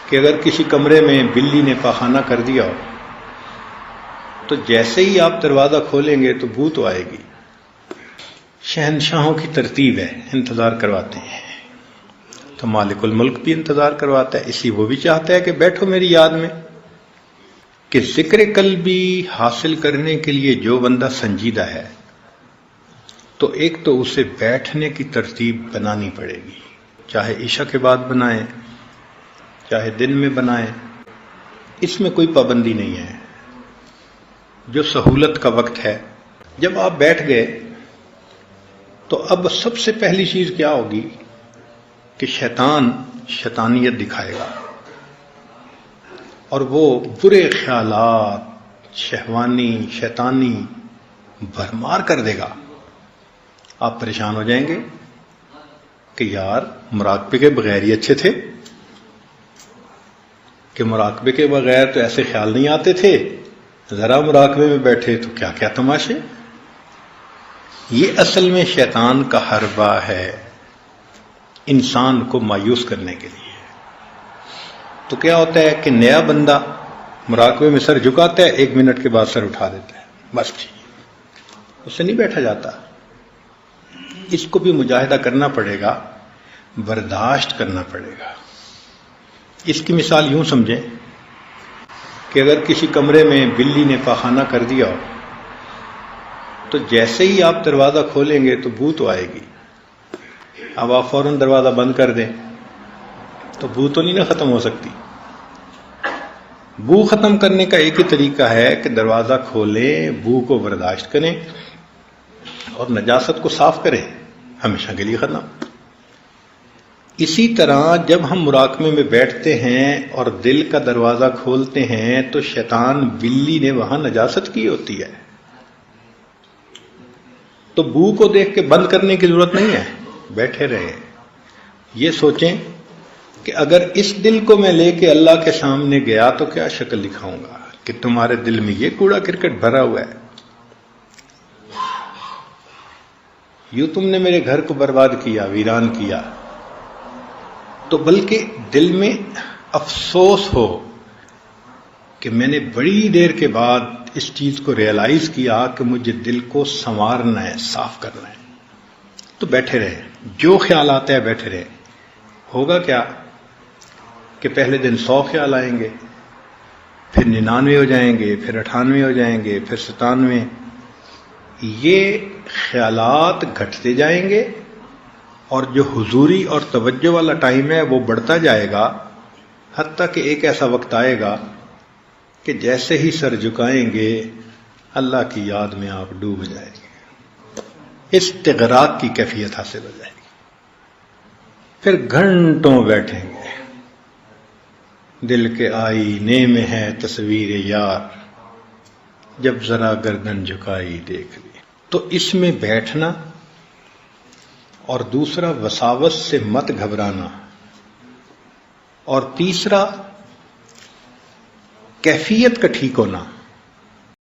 کہ اگر کسی کمرے میں بلی نے پاخانہ کر دیا ہو تو جیسے ہی آپ دروازہ کھولیں گے تو بو تو آئے گی۔ شہنشاہوں کی ترتیب ہے، انتظار کرواتے ہیں، تو مالک الملک بھی انتظار کرواتا ہے، اس لیے وہ بھی چاہتا ہے کہ بیٹھو میری یاد میں۔ کہ ذکر قلبی حاصل کرنے کے لیے جو بندہ سنجیدہ ہے تو ایک تو اسے بیٹھنے کی ترتیب بنانی پڑے گی، چاہے عشاء کے بعد بنائیں چاہے دن میں بنائیں، اس میں کوئی پابندی نہیں ہے، جو سہولت کا وقت ہے۔ جب آپ بیٹھ گئے تو اب سب سے پہلی چیز کیا ہوگی کہ شیطان شیطانیت دکھائے گا اور وہ برے خیالات شہوانی شیطانی بھرمار کر دے گا۔ آپ پریشان ہو جائیں گے کہ یار مراقبے کے بغیر ہی اچھے تھے، کہ مراقبے کے بغیر تو ایسے خیال نہیں آتے تھے، ذرا مراقبے میں بیٹھے تو کیا کیا تماشے۔ یہ اصل میں شیطان کا حربہ ہے انسان کو مایوس کرنے کے لیے۔ تو کیا ہوتا ہے کہ نیا بندہ مراقبے میں سر جھکاتا ہے، 1 منٹ کے بعد سر اٹھا دیتا ہے، بس ٹھیک، اس سے نہیں بیٹھا جاتا۔ اس کو بھی مجاہدہ کرنا پڑے گا، برداشت کرنا پڑے گا۔ اس کی مثال یوں سمجھیں کہ اگر کسی کمرے میں بلی نے پاخانہ کر دیا ہو تو جیسے ہی آپ دروازہ کھولیں گے تو بو تو آئے گی۔ اب آپ فوراً دروازہ بند کر دیں تو بو تو نہیں نہ ختم ہو سکتی۔ بو ختم کرنے کا ایک ہی طریقہ ہے کہ دروازہ کھولیں، بو کو برداشت کریں اور نجاست کو صاف کریں، ہمیشہ کے لیے ختم۔ اسی طرح جب ہم مراقبے میں بیٹھتے ہیں اور دل کا دروازہ کھولتے ہیں تو شیطان بلی نے وہاں نجاست کی ہوتی ہے، تو بو کو دیکھ کے بند کرنے کی ضرورت نہیں ہے، بیٹھے رہیں۔ یہ سوچیں کہ اگر اس دل کو میں لے کے اللہ کے سامنے گیا تو کیا شکل دکھاؤں گا کہ تمہارے دل میں یہ کوڑا کرکٹ بھرا ہوا ہے، یوں تم نے میرے گھر کو برباد کیا، ویران کیا۔ تو بلکہ دل میں افسوس ہو کہ میں نے بڑی دیر کے بعد اس چیز کو ریئلائز کیا کہ مجھے دل کو سنوارنا ہے، صاف کرنا ہے۔ تو بیٹھے رہے، جو خیال آتا ہے بیٹھے رہے۔ ہوگا کیا کہ پہلے دن 100 خیال آئیں گے، پھر 99 ہو جائیں گے، پھر 98 ہو جائیں گے، پھر 97۔ یہ خیالات گھٹتے جائیں گے اور جو حضوری اور توجہ والا ٹائم ہے وہ بڑھتا جائے گا، حتیٰ کہ ایک ایسا وقت آئے گا کہ جیسے ہی سر جھکائیں گے اللہ کی یاد میں آپ ڈوب جائیں گے، استغراق کی کیفیت حاصل ہو جائے گی۔ پھر گھنٹوں بیٹھیں گے، دل کے آئینے میں ہے تصویر یار، جب ذرا گردن جھکائی دیکھ لی۔ تو اس میں بیٹھنا اور دوسرا وساوس سے مت گھبرانا، اور تیسرا کیفیت کا ٹھیک ہونا۔